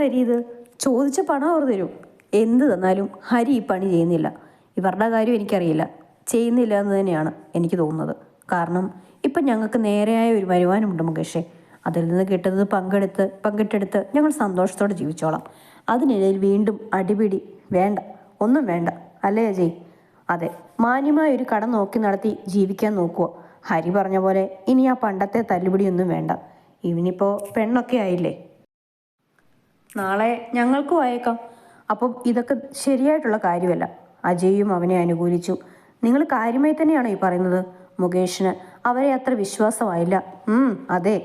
ഹരി ഇത്? ചോദിച്ച പണം അവർ തരും. എന്ത് തന്നാലും ഹരി ഈ പണി ചെയ്യുന്നില്ല. ഇവരുടെ കാര്യം എനിക്കറിയില്ല, ചെയ്യുന്നില്ല എന്ന് തന്നെയാണ് എനിക്ക് തോന്നുന്നത്. കാരണം ഇപ്പം ഞങ്ങൾക്ക് നേരെയായ ഒരു വരുമാനമുണ്ട് മുകേഷേ. അതിൽ നിന്ന് കിട്ടുന്നത് പങ്കിട്ടെടുത്ത് ഞങ്ങൾ സന്തോഷത്തോടെ ജീവിച്ചോളാം. അതിനിടയിൽ വീണ്ടും അടിപിടി വേണ്ട, ഒന്നും വേണ്ട. അല്ലേ അജയ്? അതെ, മാന്യമായ ഒരു കട നോക്കി നടത്തി ജീവിക്കാൻ നോക്കുക. ഹരി പറഞ്ഞ പോലെ ഇനി ആ പണ്ടത്തെ തല്ലുപിടിയൊന്നും വേണ്ട. ഇവനിപ്പോൾ പെണ്ണൊക്കെ ആയില്ലേ. നാളെ ഞങ്ങൾക്കും ആയേക്കാം. അപ്പം ഇതൊക്കെ ശരിയായിട്ടുള്ള കാര്യമല്ല. അജയും അവനെ അനുകൂലിച്ചു. നിങ്ങൾ കാര്യമായി തന്നെയാണോ ഈ പറയുന്നത്? മുകേഷിന് അവരെ അത്ര വിശ്വാസമായില്ല. അതെ,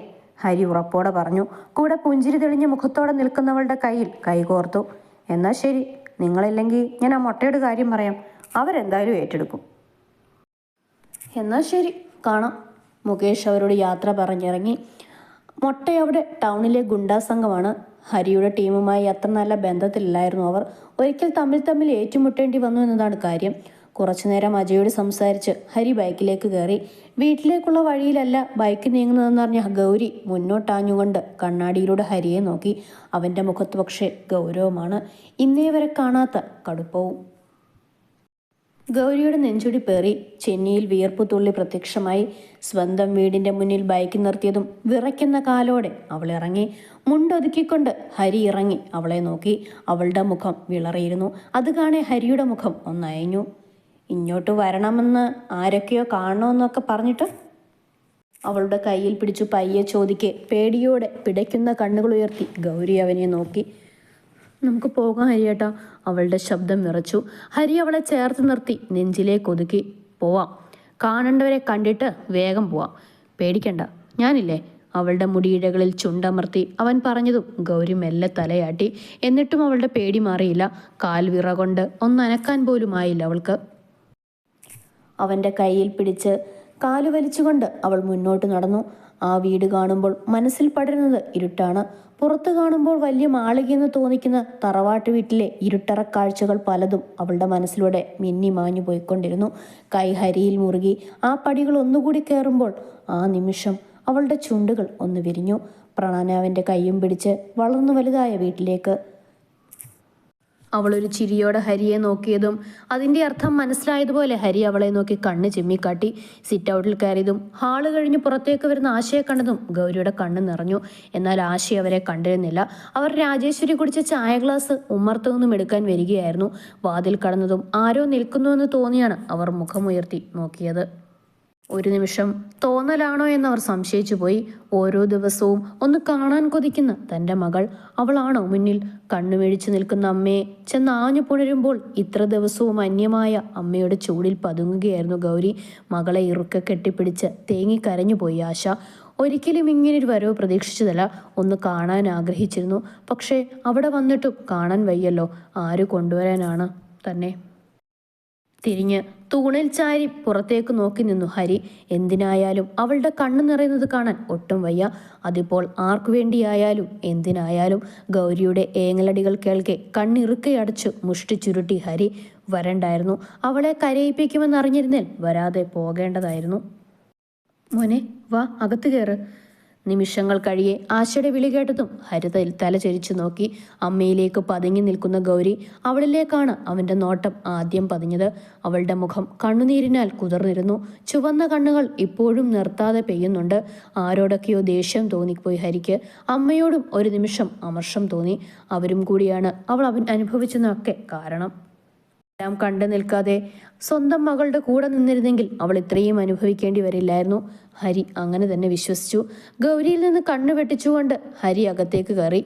ഹരി ഉറപ്പോടെ പറഞ്ഞു. കൂടെ പുഞ്ചിരി തെളിഞ്ഞ മുഖത്തോടെ നിൽക്കുന്നവളുടെ കയ്യിൽ കൈകോർത്തു. എന്നാൽ ശരി, നിങ്ങളില്ലെങ്കിൽ ഞാൻ ആ മുട്ടയുടെ കാര്യം പറയാം. അവരെന്തായാലും ഏറ്റെടുക്കും. എന്നാൽ ശരി, കാണാം. മുകേഷ് അവരോട് യാത്ര പറഞ്ഞിറങ്ങി. മൊട്ടയവിടെ ടൗണിലെ ഗുണ്ടാ സംഘമാണ്. ഹരിയുടെ ടീമുമായി അത്ര നല്ല ബന്ധത്തിലില്ലായിരുന്നു അവർ. ഒരിക്കൽ തമ്മിൽ ഏറ്റുമുട്ടേണ്ടി വന്നു എന്നതാണ് കാര്യം. കുറച്ചുനേരം അജയോട് സംസാരിച്ച് ഹരി ബൈക്കിലേക്ക് കയറി. വീട്ടിലേക്കുള്ള വഴിയിലല്ല ബൈക്ക് നീങ്ങുന്നതെന്നറിഞ്ഞ ഗൗരി മുന്നോട്ടാഞ്ഞുകൊണ്ട് കണ്ണാടിയിലൂടെ ഹരിയെ നോക്കി. അവൻ്റെ മുഖത്ത് പക്ഷേ ഗൗരവമാണ്, ഇന്നേ വരെ കാണാത്ത കടുപ്പവും. ഗൗരിയുടെ നെഞ്ചുടി പേറി. ചെന്നിയിൽ വിയർപ്പ് തുള്ളി പ്രത്യക്ഷമായി. സ്വന്തം വീടിൻ്റെ മുന്നിൽ ബൈക്ക് നിർത്തിയതും വിറയ്ക്കുന്ന കാലോടെ അവൾ ഇറങ്ങി. മുണ്ടൊതുക്കിക്കൊണ്ട് ഹരി ഇറങ്ങി അവളെ നോക്കി. അവളുടെ മുഖം വിളറിയിരുന്നു. അത് കാണെ ഹരിയുടെ മുഖം ഒന്നയഞ്ഞു. ഇങ്ങോട്ട് വരണമെന്ന് ആരൊക്കെയോ കാണണമെന്നൊക്കെ പറഞ്ഞിട്ട് അവളുടെ കയ്യിൽ പിടിച്ചു പയ്യെ ചോദിക്കെ പേടിയോടെ പിടയ്ക്കുന്ന കണ്ണുകൾ ഉയർത്തി ഗൗരി അവനെ നോക്കി. നമുക്ക് പോകാം ഹരിയേട്ടാ. അവളുടെ ശബ്ദം വിറച്ചു. ഹരി അവളെ ചേർത്ത് നിർത്തി നെഞ്ചിലേക്ക് ഒതുക്കി. പോവാം, കാണേണ്ടവരെ കണ്ടിട്ട് വേഗം പോവാം. പേടിക്കണ്ട, ഞാനില്ലേ. അവളുടെ മുടിയിഴകളിൽ ചുണ്ടമർത്തി അവൻ പറഞ്ഞതും ഗൗരി മെല്ലെ തലയാട്ടി. എന്നിട്ടും അവളുടെ പേടി മാറിയില്ല. കാൽ വിറ കൊണ്ട് ഒന്നനക്കാൻ പോലും ആയില്ല അവൾക്ക്. അവൻ്റെ കയ്യിൽ പിടിച്ച് കാല് വലിച്ചുകൊണ്ട് അവൾ മുന്നോട്ട് നടന്നു. ആ വീട് കാണുമ്പോൾ മനസ്സിൽ പടരുന്നത് ഇരുട്ടാണ്. പുറത്ത് കാണുമ്പോൾ വലിയ മാളികയെന്ന് തോന്നിക്കുന്ന തറവാട്ട് വീട്ടിലെ ഇരുട്ടറ കാഴ്ചകൾ പലതും അവളുടെ മനസ്സിലൂടെ മിന്നി മാഞ്ഞു പോയിക്കൊണ്ടിരുന്നു. കൈ ഹരിയിൽ മുറുകി ആ പടികൾ ഒന്നുകൂടി കയറുമ്പോൾ ആ നിമിഷം അവളുടെ ചുണ്ടുകൾ ഒന്ന് വിരിഞ്ഞു. പ്രണാനാവിൻ്റെ കൈയും പിടിച്ച് വളർന്നു വലുതായ വീട്ടിലേക്ക് അവളൊരു ചിരിയോടെ ഹരിയെ നോക്കിയതും അതിൻ്റെ അർത്ഥം മനസ്സിലായതുപോലെ ഹരി അവളെ നോക്കി കണ്ണ് ചിമ്മിക്കാട്ടി. സിറ്റ് ഔട്ടിൽ കയറിയതും ഹാള് കഴിഞ്ഞ് പുറത്തേക്ക് വരുന്ന ആശയെ കണ്ടതും ഗൗരിയുടെ കണ്ണ് നിറഞ്ഞു. എന്നാൽ ആശ അവരെ കണ്ടിരുന്നില്ല. അവർ രാജേശ്വരി കുടിച്ച ചായ ഗ്ലാസ് ഉമ്മർത്തു നിന്നും എടുക്കാൻ വരികയായിരുന്നു. വാതിൽ കടന്നതും ആരോ നിൽക്കുന്നുവെന്ന് തോന്നിയാണ് അവർ മുഖമുയർത്തി നോക്കിയത്. ഒരു നിമിഷം തോന്നലാണോ എന്നവർ സംശയിച്ചു പോയി. ഓരോ ദിവസവും ഒന്ന് കാണാൻ കൊതിക്കുന്ന തൻ്റെ മകൾ അവളാണോ മുന്നിൽ? കണ്ണുമിഴിച്ചു നിൽക്കുന്ന അമ്മയെ ചെന്ന് ആഞ്ഞു പുണരുമ്പോൾ ഇത്ര ദിവസവും അന്യമായ അമ്മയുടെ ചൂടിൽ പതുങ്ങുകയായിരുന്നു ഗൗരി. മകളെ ഇറുക്കെ കെട്ടിപ്പിടിച്ച് തേങ്ങിക്കരഞ്ഞുപോയി ആശ. ഒരിക്കലും ഇങ്ങനൊരു വരവ് പ്രതീക്ഷിച്ചതല്ല. ഒന്ന് കാണാൻ ആഗ്രഹിച്ചിരുന്നു. പക്ഷേ അവിടെ വന്നിട്ടും കാണാൻ വയ്യല്ലോ. ആര് കൊണ്ടുവരാനാണ് തന്നെ? തിരിഞ്ഞ് തൂണിൽ ചാരി പുറത്തേക്ക് നോക്കി നിന്നു ഹരി. എന്തിനായാലും അവളുടെ കണ്ണു നിറയുന്നത് കാണാൻ ഒട്ടും വയ്യ. അതിപ്പോൾ ആർക്കു വേണ്ടിയായാലും എന്തിനായാലും. ഗൗരിയുടെ ഏങ്ങലടികൾ കേൾക്കെ കണ്ണിറുക്കെ അടച്ചു മുഷ്ടി ചുരുട്ടി ഹരി. വരണ്ടായിരുന്നു. അവളെ കരയിപ്പിക്കുമെന്നറിഞ്ഞിരുന്നേൽ വരാതെ പോകേണ്ടതായിരുന്നു. മോനെ വാ, അകത്ത് കയറ്. നിമിഷങ്ങൾ കഴിയെ ആശയുടെ വിളി കേട്ടതും ഹരിതയിൽ തല ചരിച്ചു നോക്കി. അമ്മയിലേക്ക് പതുങ്ങി നിൽക്കുന്ന ഗൗരി. അവളിലേക്കാണ് അവൻ്റെ നോട്ടം ആദ്യം പതിഞ്ഞത്. അവളുടെ മുഖം കണ്ണുനീരിനാൽ കുതിർന്നിരുന്നു. ചുവന്ന കണ്ണുകൾ ഇപ്പോഴും നിർത്താതെ പെയ്യുന്നുണ്ട്. ആരോടൊക്കെയോ ദേഷ്യം തോന്നിപ്പോയി ഹരിക്ക്. അമ്മയോടും ഒരു നിമിഷം അമർഷം തോന്നി. അവരും കൂടിയാണ് അവൾ അനുഭവിച്ചതൊക്കെ കാരണം. എല്ലാം കണ്ടു നിൽക്കാതെ സ്വന്തം മകളുടെ കൂടെ നിന്നിരുന്നെങ്കിൽ അവൾ ഇത്രയും അനുഭവിക്കേണ്ടി വരില്ലായിരുന്നു. ഹരി അങ്ങനെ തന്നെ വിശ്വസിച്ചു. ഗൗരിയിൽ നിന്ന് കണ്ണു വെട്ടിച്ചുകൊണ്ട് ഹരി അകത്തേക്ക് കയറി.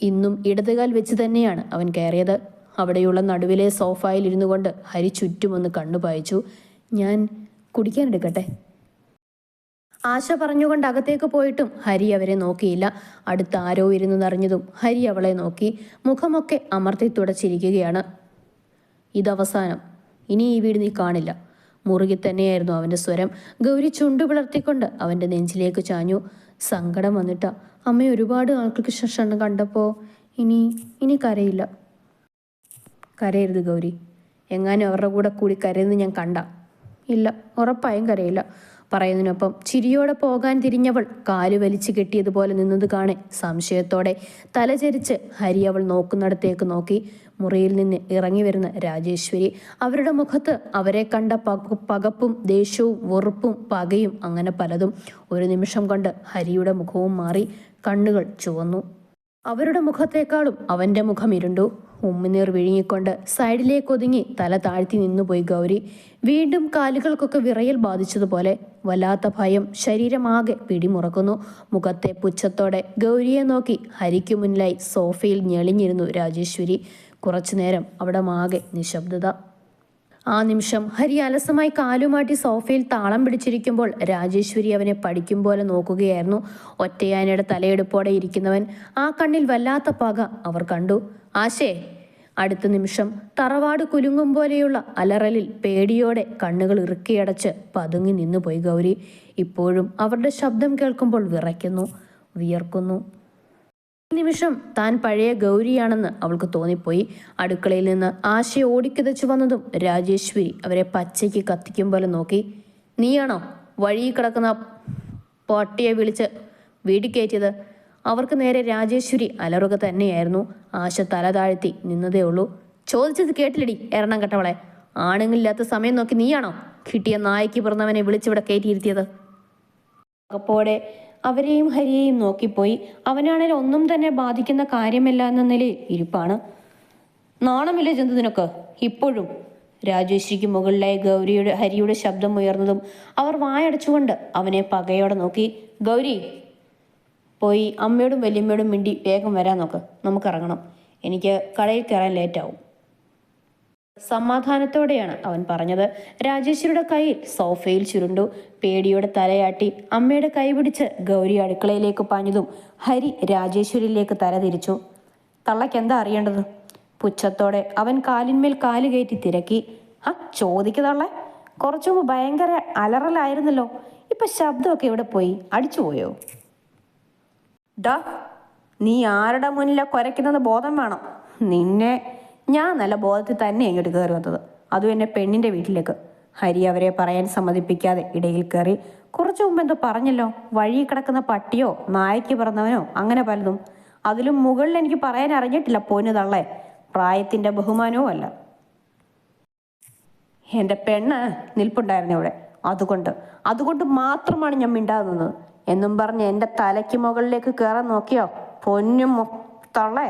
ഇന്നും ഇടതുകാൽ വെച്ച് തന്നെയാണ് അവൻ കയറിയത്. അവിടെയുള്ള നടുവിലെ സോഫായിൽ ഇരുന്നു കൊണ്ട് ഹരി ചുറ്റുമൊന്ന് കണ്ണു പായിച്ചു. ഞാൻ കുടിക്കാനെടുക്കട്ടെ? ആശ പറഞ്ഞുകൊണ്ട് അകത്തേക്ക് പോയിട്ടും ഹരി അവരെ നോക്കിയില്ല. അടുത്ത് ആരോ ഇരുന്നു നിറഞ്ഞതും ഹരി അവളെ നോക്കി. മുഖമൊക്കെ അമർത്തി തുടച്ചിരിക്കുകയാണ്. ഇതവസാനം, ഇനി ഈ വീട് നീ കാണില്ല. മുറുകി തന്നെയായിരുന്നു അവൻ്റെ സ്വരം. ഗൗരി ചുണ്ടു പിളർത്തിക്കൊണ്ട് അവൻ്റെ നെഞ്ചിലേക്ക് ചാഞ്ഞു. സങ്കടം വന്നിട്ടാ അമ്മയെ ഒരുപാട് ആൾക്കാർക്ക് ശേഷം കണ്ടപ്പോൾ. ഇനി കരയില്ല. കരയരുത് ഗൗരി. എങ്ങാനും അവരുടെ കൂടെ കൂടി കരയുന്നത് ഞാൻ കണ്ട. ഇല്ല, ഉറപ്പായും കരയില്ല. പറയുന്നതിനൊപ്പം ചിരിയോടെ പോകാൻ തിരിഞ്ഞവൾ കാല് വലിച്ചു കെട്ടിയതുപോലെ നിന്നത് കാണെ സംശയത്തോടെ തലചരിച്ച് ഹരി അവൾ നോക്കുന്നിടത്തേക്ക് നോക്കി. മുറിയിൽ നിന്ന് ഇറങ്ങി വരുന്ന രാജേശ്വരി. അവരുടെ മുഖത്ത് അവരെ കണ്ട പകപ്പും ദേഷ്യവും വെറുപ്പും പകയും അങ്ങനെ പലതും. ഒരു നിമിഷം കൊണ്ട് ഹരിയുടെ മുഖവും മാറി. കണ്ണുകൾ ചുവന്നു. അവരുടെ മുഖത്തേക്കാളും അവൻ്റെ മുഖം ഇരുണ്ടു. ഉമ്മിനീർ വിഴുങ്ങിക്കൊണ്ട് സൈഡിലേക്ക് ഒതുങ്ങി തല താഴ്ത്തി നിന്നുപോയി ഗൗരി. വീണ്ടും കാലുകൾക്കൊക്കെ വിറയൽ ബാധിച്ചതുപോലെ. വല്ലാത്ത ഭയം ശരീരമാകെ പിടിമുറക്കുന്നു. മുഖത്തെ പുച്ഛത്തോടെ ഗൗരിയെ നോക്കി ഹരിക്കു മുന്നിലായി സോഫയിൽ ഞെളിഞ്ഞിരുന്നു രാജേശ്വരി. കുറച്ചുനേരം അവിടെ ആകെ നിശബ്ദത. ആ നിമിഷം ഹരി അലസമായി കാലുമാട്ടി സോഫയിൽ താളം പിടിച്ചിരിക്കുമ്പോൾ രാജേശ്വരി അവനെ പഠിക്കും പോലെ നോക്കുകയായിരുന്നു. ഒറ്റയാനയുടെ തലയെടുപ്പോടെ ഇരിക്കുന്നവൻ. ആ കണ്ണിൽ വല്ലാത്ത പക അവർ കണ്ടു. ആശേ. അടുത്ത നിമിഷം തറവാട് കുലുങ്ങും പോലെയുള്ള അലറലിൽ പേടിയോടെ കണ്ണുകൾ ഇറുക്കിയടച്ച് പതുങ്ങി നിന്നുപോയി ഗൗരി. ഇപ്പോഴും അവരുടെ ശബ്ദം കേൾക്കുമ്പോൾ വിറയ്ക്കുന്നു, വിയർക്കുന്നു. നിമിഷം താൻ പഴയ ഗൗരിയാണെന്ന് അവൾക്ക് തോന്നിപ്പോയി. അടുക്കളയിൽ നിന്ന് ആശയെ ഓടിക്കിതച്ചു വന്നതും രാജേശ്വരി അവരെ പച്ചയ്ക്ക് കത്തിക്കും പോലെ നോക്കി. നീയാണോ വഴി കിടക്കുന്ന പൊട്ടിയെ വിളിച്ച് വീട്ടിൽ കയറ്റിയത്? അവർക്ക് നേരെ രാജേശ്വരി അലറുക തന്നെയായിരുന്നു. ആശ തല താഴ്ത്തി നിന്നതേ ഉള്ളൂ. ചോദിച്ചത് കേട്ടില്ലടി എറണം കെട്ടവളെ. ആണുങ്ങളില്ലാത്ത സമയം നോക്കി നീയാണോ കിട്ടിയ നായ്ക്ക് പിറന്നവനെ വിളിച്ചിവിടെ കയറ്റിയിരുത്തിയത്? അപ്പോടെ അവരെയും ഹരിയെയും നോക്കിപ്പോയി. അവനാണേൽ ഒന്നും തന്നെ ബാധിക്കുന്ന കാര്യമല്ല എന്ന നിലയിൽ ഇരിപ്പാണ്. നാണമില്ല ജന്തുവിനൊക്കെ ഇപ്പോഴും. രാജേശ്വരിക്ക് മുകളിലായി ഹരിയുടെ ശബ്ദം ഉയർന്നതും അവർ വായടച്ചുകൊണ്ട് അവനെ പകയോടെ നോക്കി. ഗൗരി, പോയി അമ്മയോടും വല്യമ്മയോടും മിണ്ടി വേഗം വരാൻ നോക്ക്. നമുക്കിറങ്ങണം. എനിക്ക് കടയിൽ കയറാൻ ലേറ്റാവും. സമാധാനത്തോടെയാണ് അവൻ പറഞ്ഞത്. രാജേശ്വരിയുടെ കയ്യിൽ സോഫയിൽ ചുരുണ്ടു. പേടിയോടെ തലയാട്ടി അമ്മയുടെ കൈ പിടിച്ച് ഗൗരി അടുക്കളയിലേക്ക് പാഞ്ഞതും ഹരി രാജേശ്വരിയിലേക്ക് തല തിരിച്ചു. തള്ളയ്ക്ക് എന്താ അറിയേണ്ടത്? പുച്ഛത്തോടെ അവൻ കാലിന്മേൽ കാല് കയറ്റി തിരക്കി. ചോദിക്കതള്ളേ. കുറച്ചു മുമ്പ് ഭയങ്കര അലറലായിരുന്നല്ലോ. ഇപ്പൊ ശബ്ദമൊക്കെ എവിടെ പോയി? അടിച്ചു പോയോ? ഡാ, നീ ആരുടെ മുന്നിലാ കുരയ്ക്കുന്നത് ബോധം വേണം. നിന്നെ ഞാൻ നല്ല ബോധത്തിൽ തന്നെ ഇങ്ങോട്ട് കയറി വന്നത്, അതും എന്നെ പെണ്ണിൻ്റെ വീട്ടിലേക്ക്. ഹരി അവരെ പറയാൻ സമ്മതിപ്പിക്കാതെ ഇടയിൽ കയറി. കുറച്ചു മുമ്പ് എന്തോ പറഞ്ഞല്ലോ, വഴി കിടക്കുന്ന പട്ടിയോ നായ്ക്ക് പിറന്നവനോ അങ്ങനെ പലതും. അതിലും മുകളിൽ എനിക്ക് പറയാൻ അറിഞ്ഞിട്ടില്ല പൊന്നു തള്ളേ. പ്രായത്തിൻ്റെ ബഹുമാനവും അല്ല. എൻ്റെ പെണ്ണ് നിൽപ്പുണ്ടായിരുന്നു ഇവിടെ, അതുകൊണ്ട് മാത്രമാണ് ഞാൻ മിണ്ടാതെ നിന്നത് എന്നും പറഞ്ഞ് എൻ്റെ തലയ്ക്ക് മുകളിലേക്ക് കയറാൻ നോക്കിയോ പൊന്നും തള്ളേ,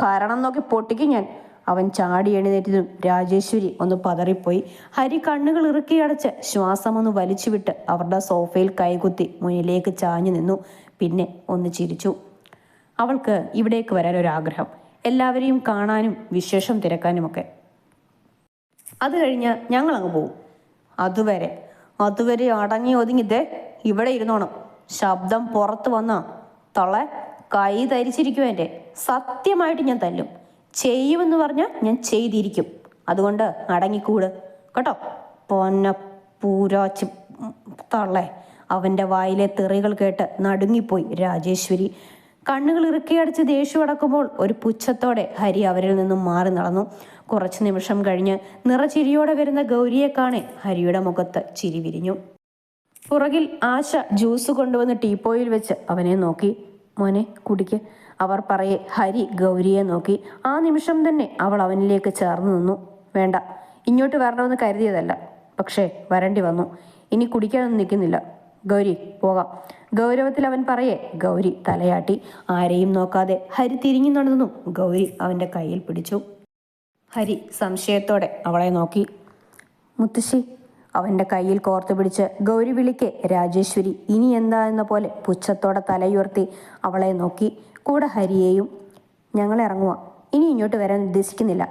കാരണം നോക്കി പൊട്ടിക്കും ഞാൻ. അവൻ ചാടി എഴുന്നേറ്റതും രാജേശ്വരി ഒന്ന് പതറിപ്പോയി. ഹരി കണ്ണുകൾ ഇറുക്കിയടച്ച് ശ്വാസമൊന്ന് വലിച്ചുവിട്ട് അവരുടെ സോഫയിൽ കൈകുത്തി മുന്നിലേക്ക് ചാഞ്ഞു നിന്നു. പിന്നെ ഒന്ന് ചിരിച്ചു. അവൾക്ക് ഇവിടേക്ക് വരാനൊരാഗ്രഹം, എല്ലാവരെയും കാണാനും വിശേഷം തിരക്കാനുമൊക്കെ. അത് കഴിഞ്ഞ് ഞങ്ങളങ്ങ് പോവും. അതുവരെ അടങ്ങി ഒതുങ്ങിതേ ഇവിടെ ഇരുന്നോണം. ശബ്ദം പുറത്ത് വന്നാ തള്ളെ കൈ തരിച്ചിരിക്കും. എൻ്റെ സത്യമായിട്ട് ഞാൻ തല്ലും. ചെയ്യുമെന്ന് പറഞ്ഞാൽ ഞാൻ ചെയ്തിരിക്കും. അതുകൊണ്ട് അടങ്ങിക്കൂട് കേട്ടോ. പൊന്ന പൂരാച്ച് തള്ളേ. അവൻ്റെ വായിലെ തെറികൾ കേട്ട് നടുങ്ങിപ്പോയി രാജേശ്വരി. കണ്ണുകൾ ഇറുക്കിയടിച്ച് ദേഷ്യം അടക്കുമ്പോൾ ഒരു പുച്ഛത്തോടെ ഹരി അവരിൽ നിന്നും മാറി നടന്നു. കുറച്ചു നിമിഷം കഴിഞ്ഞ് നിറച്ചിരിയോടെ വരുന്ന ഗൗരിയെ കാണെ ഹരിയുടെ മുഖത്ത് ചിരി വിരിഞ്ഞു. പുറകിൽ ആശ ജ്യൂസ് കൊണ്ടുവന്ന് ടീപ്പോയിൽ വെച്ച് അവനെ നോക്കി. മോനെ കുടിക്ക് അവർ പറയെ ഹരി ഗൗരിയെ നോക്കി. ആ നിമിഷം തന്നെ അവൾ അവനിലേക്ക് ചേർന്ന് നിന്നു. വേണ്ട, ഇങ്ങോട്ട് വരണമെന്ന് കരുതിയതല്ല, പക്ഷേ വരേണ്ടി വന്നു. ഇനി കുടിക്കാനൊന്നും നിൽക്കുന്നില്ല. ഗൗരി പോകാം. ഗൗരവത്തിൽ അവൻ പറയെ ഗൗരി തലയാട്ടി. ആരെയും നോക്കാതെ ഹരി തിരിഞ്ഞു നടന്നു. ഗൗരി അവൻ്റെ കയ്യിൽ പിടിച്ചു. ഹരി സംശയത്തോടെ അവളെ നോക്കി. മുത്തശ്ശി. അവൻ്റെ കയ്യിൽ കോർത്തു പിടിച്ച് ഗൗരി വിളിക്കെ രാജേശ്വരി ഇനി എന്താ എന്ന പോലെ പുച്ഛത്തോടെ തലയുയർത്തി അവളെ നോക്കി. കൂടെ ഹരിയെയും. ഞങ്ങൾ ഇറങ്ങുക. ഇനി ഇങ്ങോട്ട് വരാൻ ഉദ്ദേശിക്കുന്നില്ല.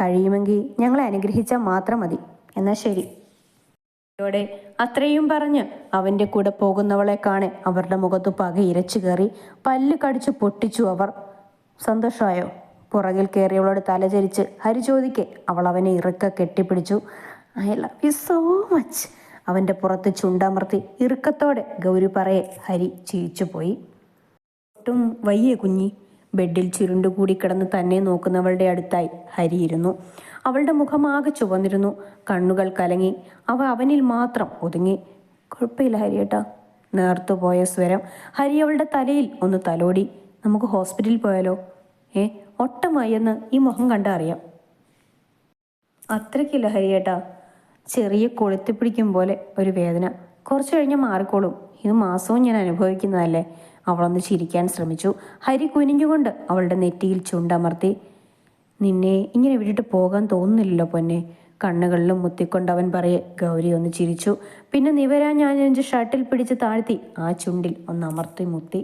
കഴിയുമെങ്കിൽ ഞങ്ങളെ അനുഗ്രഹിച്ചാൽ മാത്രം മതി. എന്നാൽ ശരി. ോടെ അത്രയും പറഞ്ഞ് അവൻ്റെ കൂടെ പോകുന്നവളെ കാണെ അവരുടെ മുഖത്ത് പക ഇരച്ചു കയറി. പല്ല് കടിച്ചു പൊട്ടിച്ചു അവർ. സന്തോഷമായോ? പുറകിൽ കയറിയവളോട് തലചരിച്ച് ഹരി ചോദിക്കെ അവൾ അവനെ ഇറുക്ക കെട്ടിപ്പിടിച്ചു. I love you so much. അവൻ്റെ പുറത്ത് ചുണ്ടമർത്തി ഇറുക്കത്തോടെ ഗൗരി പറയെ ഹരി ചിരിച്ചുപോയി. ഒട്ടും വയ്യേ കുഞ്ഞി. ബെഡിൽ ചുരുണ്ടുകൂടി കിടന്ന് തന്നെ നോക്കുന്നവളുടെ അടുത്തായി ഹരി ഇരുന്നു. അവളുടെ മുഖമാകെ ചുവന്നിരുന്നു. കണ്ണുകൾ കലങ്ങി. അവ അവനിൽ മാത്രം ഒതുങ്ങി. കുഴപ്പമില്ല ഹരിയേട്ടാ. നേർത്തുപോയ സ്വരം. ഹരി അവളുടെ തലയിൽ ഒന്ന് തലോടി. നമുക്ക് ഹോസ്പിറ്റലിൽ പോയാലോ? ഒട്ടും വയ്യെന്ന് ഈ മുഖം കണ്ടാ അറിയാം. അത്രയ്ക്കില്ല ഹരിയേട്ടാ. ചെറിയ കൊളുത്തിപ്പിടിക്കും പോലെ ഒരു വേദന. കുറച്ച് കഴിഞ്ഞ് മാറിക്കോളും. ഇത് മാസവും ഞാൻ അനുഭവിക്കുന്നതല്ലേ. അവളൊന്ന് ചിരിക്കാൻ ശ്രമിച്ചു. ഹരി കുനിഞ്ഞുകൊണ്ട് അവളുടെ നെറ്റിയിൽ ചുണ്ടമർത്തി. നിന്നെ ഇങ്ങനെ വിട്ടിട്ട് പോകാൻ തോന്നുന്നില്ലല്ലോ പൊന്നെ. കണ്ണുകളിലും മുത്തിക്കൊണ്ടവൻ പറയെ ഗൗരി ഒന്ന് ചിരിച്ചു. പിന്നെ നിവരാൻ ഞാൻ ഷർട്ടിൽ പിടിച്ച് താഴ്ത്തി ആ ചുണ്ടിൽ ഒന്ന് അമർത്തി മുത്തി.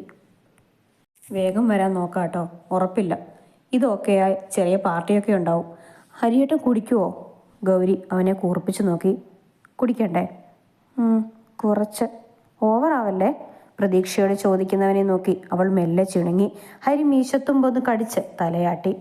വേഗം വരാൻ നോക്കാട്ടോ, ഉറപ്പില്ല. ഇതൊക്കെയായി ചെറിയ പാർട്ടിയൊക്കെ ഉണ്ടാവും. ഹരിയേട്ടൻ കുടിക്കുവോ? ഗൗരി അവനെ കൂർപ്പിച്ചു നോക്കി. കുടിക്കണ്ടേ? കുറച്ച്. ഓവറാവല്ലേ? പ്രതീക്ഷയോടെ ചോദിക്കുന്നവനെ നോക്കി അവൾ മെല്ലെ ചിണുങ്ങി. ഹരി മീശത്തുമ്പൊന്ന് കടിച്ച് തലയാട്ടി.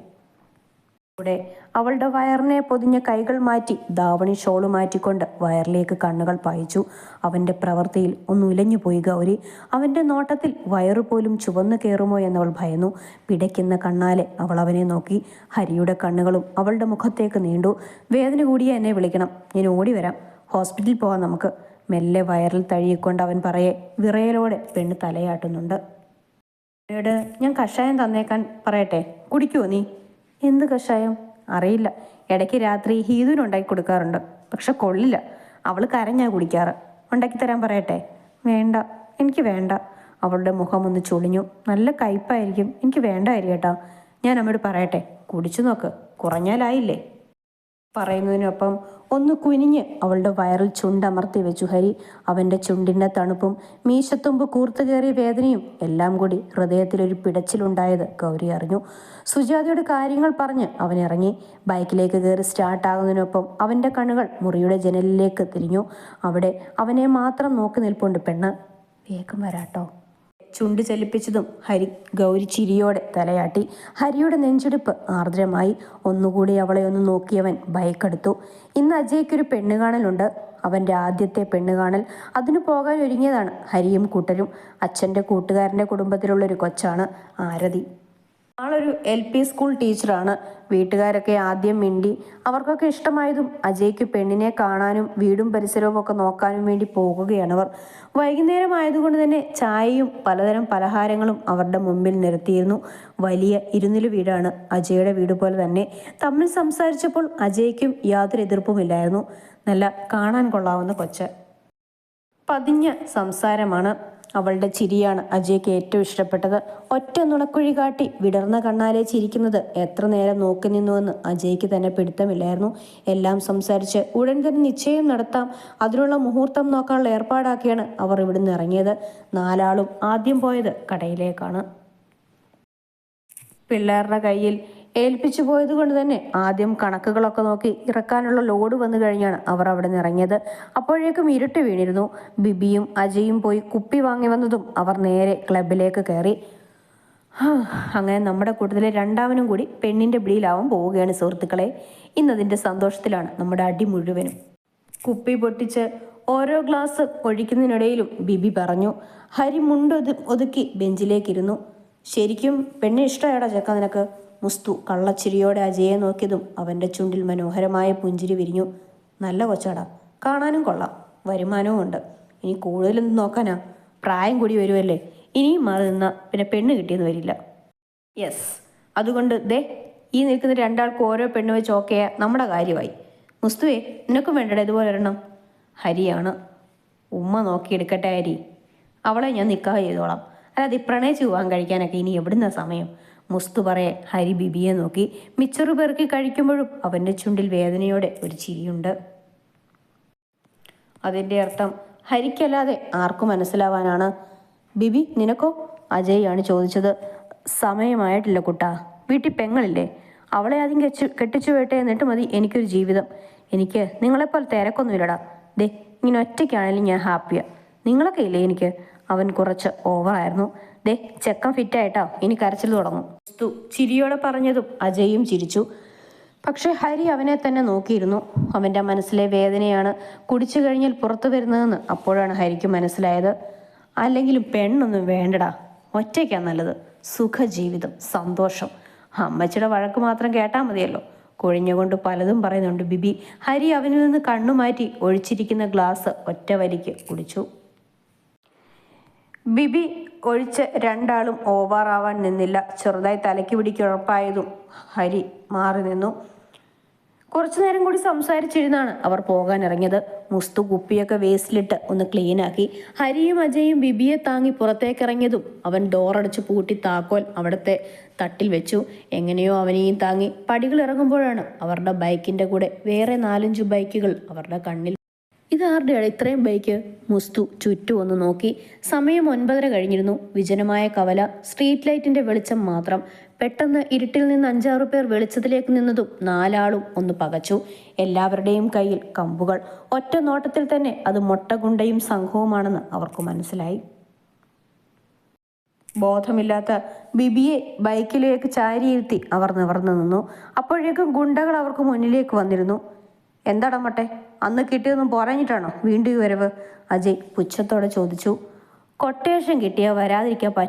കൂടെ അവളുടെ വയറിനെ പൊതിഞ്ഞ കൈകൾ മാറ്റി ധാവണി ഷോള് മാറ്റിക്കൊണ്ട് വയറിലേക്ക് കണ്ണുകൾ പായിച്ചു. അവൻ്റെ പ്രവൃത്തിയിൽ ഒന്നുലഞ്ഞുപോയി ഗൗരി. അവൻ്റെ നോട്ടത്തിൽ വയറുപോലും ചുവന്നു കയറുമോ എന്നവൾ ഭയന്നു. പിടയ്ക്കുന്ന കണ്ണാലെ അവൾ അവനെ നോക്കി. ഹരിയുടെ കണ്ണുകളും അവളുടെ മുഖത്തേക്ക് നീണ്ടു. വേദന കൂടിയ എന്നെ വിളിക്കണം, ഞാൻ ഓടി വരാം. ഹോസ്പിറ്റലിൽ പോകാം നമുക്ക്. മെല്ലെ വയറിൽ തഴുകിക്കൊണ്ട് അവൻ പറയെ വിറയലോടെ പെണ്ണ് തലയാട്ടുന്നുണ്ട്. ഞാൻ കഷായം തന്നേക്കാൻ പറയട്ടെ, കുടിക്കുമോ നീ? എന്ത് കഷായം? അറിയില്ല. ഇടയ്ക്ക് രാത്രി ഹീതുവിനുണ്ടാക്കി കൊടുക്കാറുണ്ട്, പക്ഷെ കൊള്ളില്ല. അവൾ കരഞ്ഞാ കുടിക്കാറ്. ഉണ്ടാക്കി തരാൻ പറയട്ടെ? വേണ്ട, എനിക്ക് വേണ്ട. അവളുടെ മുഖം ഒന്ന് ചുളിഞ്ഞു. നല്ല കയ്പായിരിക്കും, എനിക്ക് വേണ്ട ഹരിയേട്ടാ. ഞാൻ അമ്മയോട് പറയട്ടെ? കുടിച്ചു നോക്ക്, കുറഞ്ഞാലായില്ലേ. പറയുന്നതിനൊപ്പം ഒന്ന് കുനിഞ്ഞ് അവളുടെ വയറിൽ ചുണ്ടമർത്തി വെച്ചു ഹരി. അവൻ്റെ ചുണ്ടിൻ്റെ തണുപ്പും മീശത്തുമ്പ് കൂർത്തു കയറിയ വേദനയും എല്ലാം കൂടി ഹൃദയത്തിലൊരു പിടച്ചിലുണ്ടായത് ഗൗരി അറിഞ്ഞു. സുജാതയുടെ കാര്യങ്ങൾ പറഞ്ഞ് അവൻ ഇറങ്ങി. ബൈക്കിലേക്ക് കയറി സ്റ്റാർട്ടാകുന്നതിനൊപ്പം അവൻ്റെ കണ്ണുകൾ മുറിയുടെ ജനലിലേക്ക് തിരിഞ്ഞു. അവിടെ അവനെ മാത്രം നോക്കി നിൽപ്പുണ്ട് പെണ്ണ്. വേഗം വരാട്ടോ. ചുണ്ട് ചലിപ്പിച്ചതും ഹരി ഗൗരി ചിരിയോടെ തലയാട്ടി. ഹരിയുടെ നെഞ്ചെടുപ്പ് ആർദ്രമായി. ഒന്നുകൂടി അവളെ ഒന്ന് നോക്കിയവൻ ബൈക്കെടുത്തു. ഇന്ന് അജയ്ക്കൊരു പെണ്ണുകാണലുണ്ട്. അവൻ്റെ ആദ്യത്തെ പെണ്ണുകാണൽ. അതിനു പോകാൻ ഒരുങ്ങിയതാണ് ഹരിയും കൂട്ടരും. അച്ഛൻ്റെ കൂട്ടുകാരൻ്റെ കുടുംബത്തിലുള്ളൊരു കൊച്ചാണ് ആരതി. ആളൊരു LP സ്കൂൾ ടീച്ചറാണ്. വീട്ടുകാരൊക്കെ ആദ്യം മിണ്ടി. അവർക്കൊക്കെ ഇഷ്ടമായതും അജയ്ക്ക് പെണ്ണിനെ കാണാനും വീടും പരിസരവും ഒക്കെ നോക്കാനും വേണ്ടി പോകുകയാണവർ. വൈകുന്നേരം ആയതുകൊണ്ട് തന്നെ ചായയും പലതരം പലഹാരങ്ങളും അവരുടെ മുമ്പിൽ നിരത്തിയിരുന്നു. വലിയ ഇരുനില വീടാണ്, അജയുടെ വീട് പോലെ തന്നെ. തമ്മിൽ സംസാരിച്ചപ്പോൾ അജയ്ക്കും യാതൊരു എതിർപ്പുമില്ലായിരുന്നു. നല്ല കാണാൻ കൊള്ളാവുന്ന കൊച്ച്. പതിഞ്ഞ സംസാരമാണ്. അവളുടെ ചിരിയാണ് അജയ്ക്ക് ഏറ്റവും ഇഷ്ടപ്പെട്ടത്. ഒറ്റ നുണക്കുഴി കാട്ടി വിടർന്ന കണ്ണാലെ ചിരിക്കുന്നത് എത്ര നേരം നോക്കി നിന്നുവെന്ന് അജയ്ക്ക് തന്നെ പിടുത്തമില്ലായിരുന്നു. എല്ലാം സംസാരിച്ച് ഉടൻ തന്നെ നിശ്ചയം നടത്താം, അതിനുള്ള മുഹൂർത്തം നോക്കാനുള്ള ഏർപ്പാടാക്കിയാണ് അവർ ഇവിടുന്ന് ഇറങ്ങിയത്. നാലാളും ആദ്യം പോയത് കടയിലേക്കാണ്. പിള്ളേരുടെ കയ്യിൽ ഏൽപ്പിച്ചു പോയത് കൊണ്ട് തന്നെ ആദ്യം കണക്കുകളൊക്കെ നോക്കി ഇറക്കാനുള്ള ലോഡ് വന്നു കഴിഞ്ഞാണ് അവർ അവിടെ നിന്ന് ഇറങ്ങിയത്. അപ്പോഴേക്കും ഇരുട്ട് വീണിരുന്നു. ബിബിയും അജയും പോയി കുപ്പി വാങ്ങി വന്നതും അവർ നേരെ ക്ലബിലേക്ക് കയറി. അങ്ങനെ നമ്മുടെ കൂട്ടത്തിലെ രണ്ടാമനും കൂടി പെണ്ണിൻ്റെ പിടിയിലാവാൻ പോവുകയാണ് സുഹൃത്തുക്കളെ. ഇന്നതിൻ്റെ സന്തോഷത്തിലാണ് നമ്മുടെ അടി മുഴുവനും. കുപ്പി പൊട്ടിച്ച് ഓരോ ഗ്ലാസ് ഒഴിക്കുന്നതിനിടയിലും ബിബി പറഞ്ഞു. ഹരി മുണ്ട് ഒതുക്കി ബെഞ്ചിലേക്കിരുന്നു. ശരിക്കും പെണ്ണെ ഇഷ്ടമായടാ ചെക്ക നിനക്ക്? മുസ്തു കള്ളച്ചിരിയോടെ അജയെ നോക്കിയതും അവൻ്റെ ചുണ്ടിൽ മനോഹരമായ പുഞ്ചിരി വിരിഞ്ഞു. നല്ല കൊച്ചാടാ, കാണാനും കൊള്ളാം, വരുമാനവും ഉണ്ട്. ഇനി കൂടുതലൊന്നും നോക്കാനാ? പ്രായം കൂടി വരുമല്ലേ, ഇനിയും മാറി നിന്നാ പിന്നെ പെണ്ണ് കിട്ടിയെന്ന് വരില്ല. യെസ്, അതുകൊണ്ട് ഈ നിൽക്കുന്ന രണ്ടാൾക്ക് ഓരോ പെണ്ണ് വെച്ച് ഓക്കെയാ നമ്മുടെ കാര്യമായി. മുസ്തുവേ, നിനക്കും വേണ്ടടേ ഇതുപോലെ ഒരെണ്ണം? ഹരിയാണ്. ഉമ്മ നോക്കിയെടുക്കട്ടെ ഹരി, അവളെ ഞാൻ നിക്കാഹ് ചെയ്തോളാം. അല്ലാതെ പ്രണയിച്ച് പോകാൻ കഴിക്കാനൊക്കെ ഇനി എവിടുന്ന സമയം? മുസ്തു പറയെ ഹരി ബിബിയെ നോക്കി. മിച്ചറു പെറുക്കി കഴിക്കുമ്പോഴും അവൻ്റെ ചുണ്ടിൽ വേദനയോടെ ഒരു ചിരിയുണ്ട്. അതിൻ്റെ അർത്ഥം ഹരിക്കല്ലാതെ ആർക്കും മനസ്സിലാവാനാണ്. ബിബി നിനക്കോ? അജയാണ് ചോദിച്ചത്. സമയമായിട്ടില്ല കുട്ടാ, വീട്ടിൽ പെങ്ങളില്ലേ? അവളെ ആദ്യം കെട്ടിച്ചു വേട്ടെ, എന്നിട്ട് മതി എനിക്കൊരു ജീവിതം. എനിക്ക് നിങ്ങളെപ്പോലെ തിരക്കൊന്നുമില്ലടാ. ഇങ്ങനെ ഒറ്റയ്ക്കാണെങ്കിലും ഞാൻ ഹാപ്പിയാ. നിങ്ങളൊക്കെ ഇല്ലേ എനിക്ക്? അവൻ കുറച്ച് ഓവറായിരുന്നു. ചെക്കൻ ഫിറ്റായിട്ടാ, ഇനി കരച്ചിൽ തുടങ്ങും. ചിരിയോടെ പറഞ്ഞതും അജയും ചിരിച്ചു. പക്ഷെ ഹരി അവനെ തന്നെ നോക്കിയിരുന്നു. അവൻ്റെ മനസ്സിലെ വേദനയാണ് കുടിച്ചു കഴിഞ്ഞാൽ പുറത്തു വരുന്നതെന്ന് അപ്പോഴാണ് ഹരിക്ക് മനസ്സിലായത്. അല്ലെങ്കിലും പെണ്ണൊന്നും വേണ്ടടാ, ഒറ്റയ്ക്കാ നല്ലത്. സുഖജീവിതം, സന്തോഷം. അമ്മച്ചിയുടെ വഴക്ക് മാത്രം കേട്ടാൽ മതിയല്ലോ. കൊഴിഞ്ഞുകൊണ്ട് പലതും പറയുന്നുണ്ട് ബിബി. ഹരി അവനിൽ നിന്ന് കണ്ണുമാറ്റി ഒഴിച്ചിരിക്കുന്ന ഗ്ലാസ് ഒറ്റ വലിക്ക് കുടിച്ചു. ബിബി ഒഴിച്ച് രണ്ടാളും ഓവറാവാൻ നിന്നില്ല. ചെറുതായി തലയ്ക്ക് പിടിക്കുറപ്പായതും ഹരി മാറി നിന്നു. കുറച്ചു നേരം കൂടി സംസാരിച്ചിരുന്നാണ് അവർ പോകാനിറങ്ങിയത്. മുസ്തു കുപ്പിയൊക്കെ വേസ്റ്റിലിട്ട് ഒന്ന് ക്ലീനാക്കി. ഹരിയും അജയും ബിബിയെ താങ്ങി പുറത്തേക്കിറങ്ങിയതും അവൻ ഡോറടച്ച് പൂട്ടി താക്കോൽ അവിടുത്തെ തട്ടിൽ വെച്ചു. എങ്ങനെയോ അവനെയും താങ്ങി പടികൾ ഇറങ്ങുമ്പോഴാണ് അവരുടെ ബൈക്കിന്റെ കൂടെ വേറെ 4-5 ബൈക്കുകൾ അവരുടെ കണ്ണിൽ. ഇതാരുടെയാണ് ഇത്രയും ബൈക്ക്? മുസ്തു ചുറ്റും ഒന്ന് നോക്കി. സമയം 9:30 കഴിഞ്ഞിരുന്നു. വിജനമായ കവല, സ്ട്രീറ്റ് ലൈറ്റിന്റെ വെളിച്ചം മാത്രം. പെട്ടെന്ന് ഇരുട്ടിൽ നിന്ന് 5-6 പേർ വെളിച്ചത്തിലേക്ക് നിന്നതും 4 ആളും ഒന്ന് പകച്ചു. എല്ലാവരുടെയും കയ്യിൽ കമ്പുകൾ. ഒറ്റ നോട്ടത്തിൽ തന്നെ അത് മൊട്ടഗുണ്ടയും സംഘവുമാണെന്ന് അവർക്ക് മനസ്സിലായി. ബോധമില്ലാത്ത ബിബിയെ ബൈക്കിലേക്ക് ചാരിയിരുത്തി അവർ നിവർന്നു നിന്നു. അപ്പോഴേക്കും ഗുണ്ടകൾ അവർക്ക് മുന്നിലേക്ക് വന്നിരുന്നു. എന്താടാ മട്ടെ, അന്ന് കിട്ടിയൊന്നും പറഞ്ഞിട്ടാണോ വീണ്ടും ഈ വരവ്? അജയ് പുച്ഛത്തോടെ ചോദിച്ചു. കൊട്ടേഷൻ കിട്ടിയാൽ വരാതിരിക്കാൻ